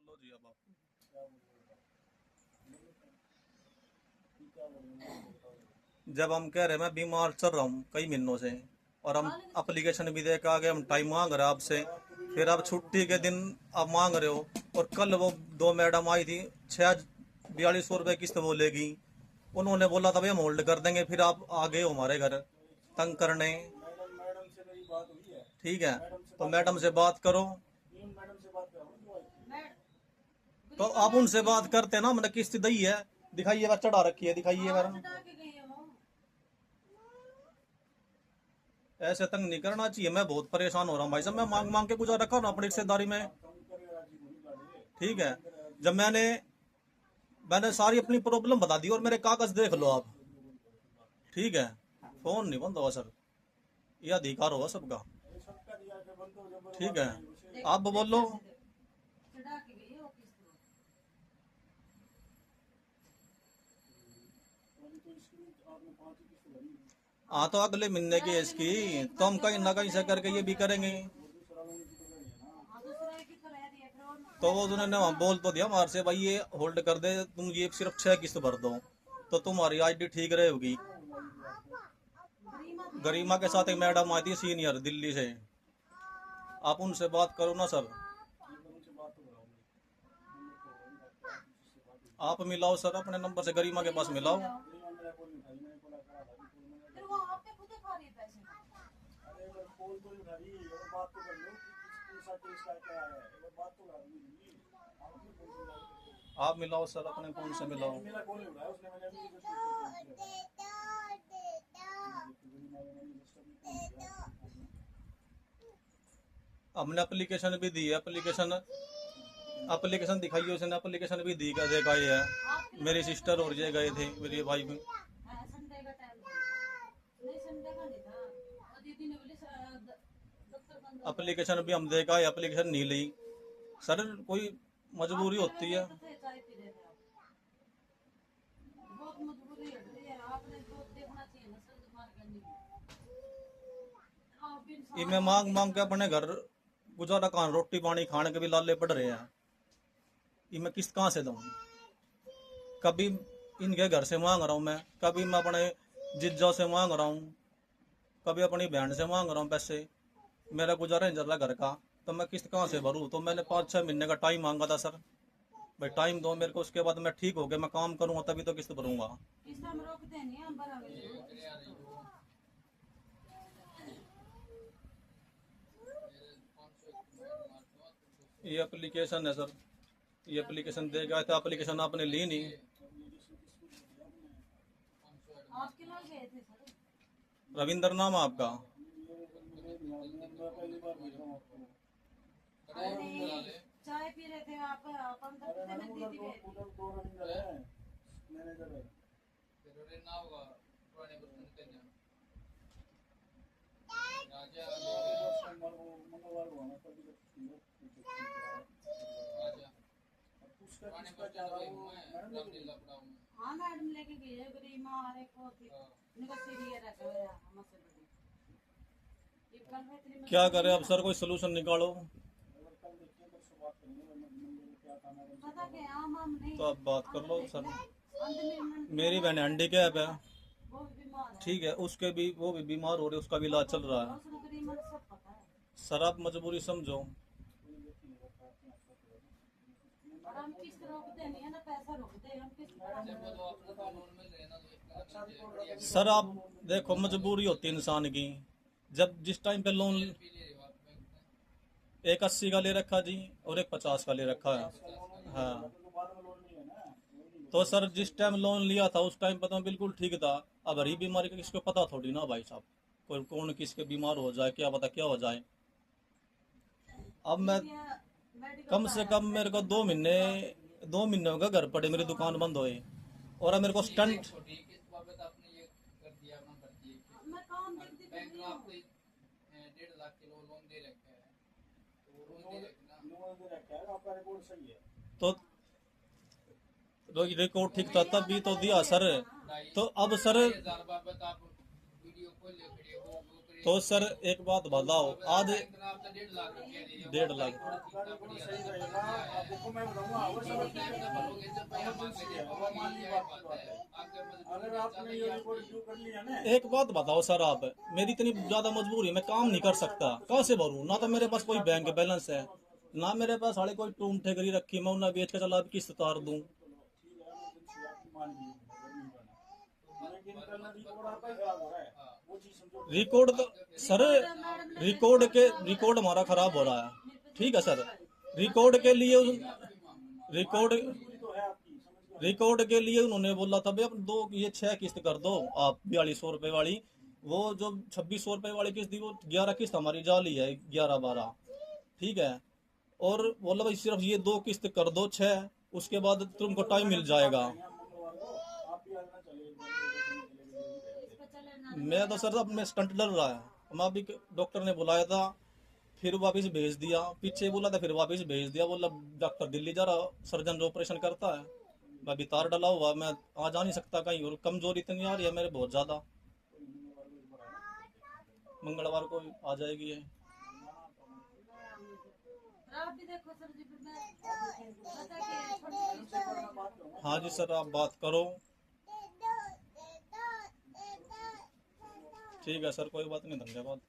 बोलो जी अब आप। जब हम कह रहे हैं मैं बीमार चल रहा हूँ कई महीनों से, और हम एप्लीकेशन भी दे के आगे हम टाइम मांग रहे हैं आपसे, फिर आप छुट्टी के दिन आप मांग रहे हो। और कल वो दो मैडम आई थी, 4200 रुपये किस्त बोलेगी, उन्होंने बोला था भाई हम होल्ड कर देंगे, फिर आप आ गए हो हमारे घर तंग करने। मैडम से मेरी बात हुई है। ठीक है, तो मैडम से बात करो। मैडम से बात करो। तो आप उनसे बात करते ना, मैंने किस्त दी है, दिखाइए बार चढ़ा रखी है, दिखाइए बार। ऐसे तंग नहीं करना चाहिए, मैं बहुत परेशान हो रहा हूँ भाई साहब, मैं मांग मांग के गुजारा कर रहा हूँ अपनी रिश्तेदारी में। ठीक है, जब मैंने मैंने सारी अपनी प्रॉब्लम बता दी, और मेरे कागज देख लो आप। ठीक है, फोन नहीं बंद होगा सर, ये अधिकार होगा सबका। ठीक है, आप बोलो। हाँ, तो अगले महीने की है इसकी, तो हम कहीं ना कहीं से करके ये भी करेंगे। तो वो उन्होंने वहाँ बोल तो दिया हमारे से, भाई ये होल्ड कर दे, तुम ये सिर्फ 6 किस्त भर दो तो तुम्हारी आईडी ठीक रहेगी। गरिमा के साथ एक मैडम आई थी सीनियर दिल्ली से, आप उनसे बात करो ना सर। आप मिलाओ सर, अपने नंबर से गरिमा के पास मिलाओ। आप मिलाओ सर, अपने फोन से मिलाओ। हमने एप्लीकेशन भी दी है, एप्लीकेशन दिखाई, उसने एप्लीकेशन भी दी, कर गए है, मेरी सिस्टर और ये गए थे, मेरी भाई भी। एप्लीकेशन भी हम देखा, एप्लीकेशन नहीं ली सर, कोई मजबूरी होती है। इनमें मांग मांग के अपने घर गुजारा कहाँ, रोटी पानी खाने के भी लाले पड़ रहे हैं, इनमें किस्त कहाँ से दूं। कभी इनके घर से मांग रहा हूँ मैं, कभी मैं अपने जिज्जा से मांग रहा हूँ, कभी अपनी बहन से मांग रहा हूँ पैसे, मेरा गुजारा नहीं चल रहा घर का, तो मैं किस्त कहाँ से भरूँ। तो मैंने 5-6 महीने का टाइम मांगा था सर, भाई टाइम दो मेरे को, उसके बाद मैं ठीक हो गया, मैं काम करूँगा तभी तो किस्त भरूंगा। ये एप्लीकेशन है सर, ये एप्लीकेशन दे गया था, एप्लीकेशन आपने ली नहीं। रविंद्र नाम है आपका? चाय पी रहे थे आप, हाँ मैडम लेके गई है, गरिमा और एक क्या करे अब सर, कोई सोल्यूशन निकालो। तो आप बात कर लो सर, मेरी बहन हैंडीकैप है, ठीक है, उसके भी, वो भी बीमार हो रही है, उसका भी इलाज चल रहा है। सर आप मजबूरी समझो। सर आप देखो, मजबूरी होती है इंसान की, जब जिस टाइम पे लोन, एक 80 का ले रखा जी, और एक 50 का ले रखा है। हाँ, तो सर जिस टाइम लोन लिया था उस टाइम पर तो बिल्कुल ठीक था, अब हरी बीमारी का किसको पता थोड़ी ना भाई साहब, कोई कौन किसके बीमार हो जाए, क्या पता क्या हो जाए। अब मैं कम से कम मेरे को 2 महीने हो गए घर पड़े, मेरी दुकान बंद हुई, और अब मेरे को स्टंट। तो रिकॉर्ड ठीक था तब भी तो दिया सर, तो अब सर तो सर एक बात बताओ, आज 1.5 लाख गाड़ी को सही रहेगा। आप देखो मैं बताऊंगा वो सब इमरजेंसी है, वो मानवीय बात की बात है। अगर आपने ये रिपोर्ट ड्यू कर लिया ना, एक बात बताओ सर, आप मेरी इतनी ज्यादा मजबूरी है, मैं काम नहीं कर सकता, कहाँ से भरूं? ना तो मेरे पास कोई बैंक बैलेंस है, ना मेरे पास साले कोई टूम ठेकरी रखी, मैं उन्हें बेच के चला अब किस्त उतार दूं। ठीक है इमरजेंसी आपकी मानवीय है, नहीं बना। लेकिन कल रिपोर्ट आपका ही खराब हो रहा है, वो चीज समझो। रिकॉर्ड तो सर, रिकॉर्ड हमारा खराब हो रहा है, ठीक है सर। रिकॉर्ड के लिए रिकॉर्ड मजबूरी तो है आपकी, समझ गए। रिकॉर्ड के लिए उन्होंने बोला था भाई अब 6 किस्त कर दो आप, 4200 रुपए वाली। वो जो 2600 रुपए वाली किस्त थी वो 11 किस्त हमारी जाली है, 11-12, ठीक है। और बोला भाई सिर्फ ये 2 किस्त कर दो 6, उसके बाद तुमको टाइम मिल जाएगा। मंगलवार को आप भी आना चले इस पे चले ना मैं तो सर अब मैं स्टंट डर रहा है, हम अभी डॉक्टर ने बुलाया था, फिर वापस भेज दिया, पीछे बोला था फिर वापस भेज दिया, बोला डॉक्टर दिल्ली जा रहा, सर्जन जो ऑपरेशन करता है। मैं अभी तार डला हुआ, मैं आ जा नहीं सकता कहीं, और कमजोरी इतनी आ रही है मेरे बहुत ज्यादा। मंगलवार को आ जाएगी ये। आप भी देखो सर जी, फिर मैं बता के हाँ जी सर, आप बात करो। ठीक है सर, कोई बात नहीं, धन्यवाद।